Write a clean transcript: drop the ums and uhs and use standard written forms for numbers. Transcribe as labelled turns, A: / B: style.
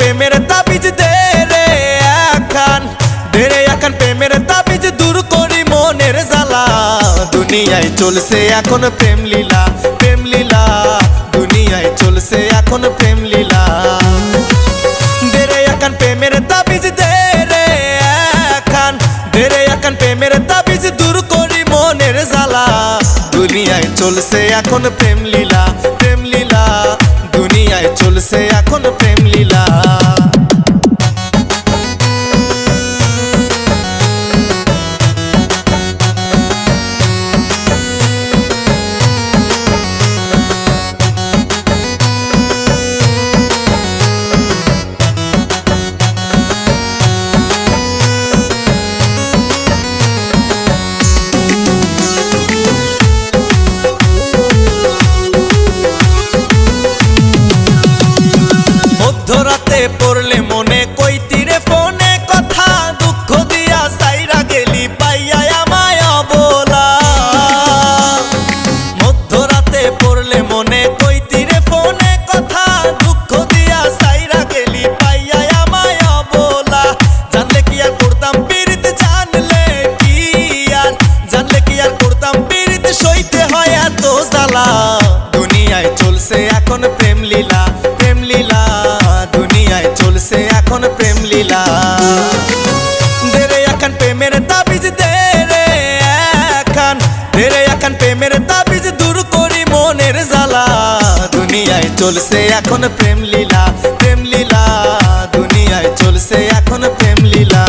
A: প্রেমের তাবিজ দে রে এখন দে রে এখন প্রেমের তাবিজ দূর করি মনের জ্বালা দুনিয়ায় চলছে এখন প্রেম লীলা দুনিয়ায় চলছে এখন প্রেম লীলা দে রে এখন প্রেমের তাবিজ দে রে এখন দে রে এখন প্রেমের তাবিজ দূর করি মনের জ্বালা দুনিয়ায় চলছে এখন প্রেম লীলা দুনিয়ায় চলছে এখন প্রেম লীলা মধ্যরাতে পড়লে মনে কইতিরে ফোনে কথা দুঃখ দিয়া সাইরা গেলি পাইয়া আমায় অবলা মধ্যরাতে পড়লে মনে কইতিরে ফোনে কথা দুঃখ দিয়া সাইরা গেলি পাইয়া আমায় অবলা জানলে কি আর করতাম পীড়িত জানলে কি আর করতাম পীড়িত সইতে হয় এত জ্বালা দুনিয়ায় চলছে এখন প্রেম লীলা দুনিয়ায় চলছে এখন প্রেম লীলা দে রে এখন প্রেমের তাবিজ দে রে এখন দে রে এখন প্রেমের তাবিজ দূর করি মনের জ্বালা দুনিয়ায় চলছে এখন প্রেম লীলা দুনিয়ায় চলছে এখন প্রেম লীলা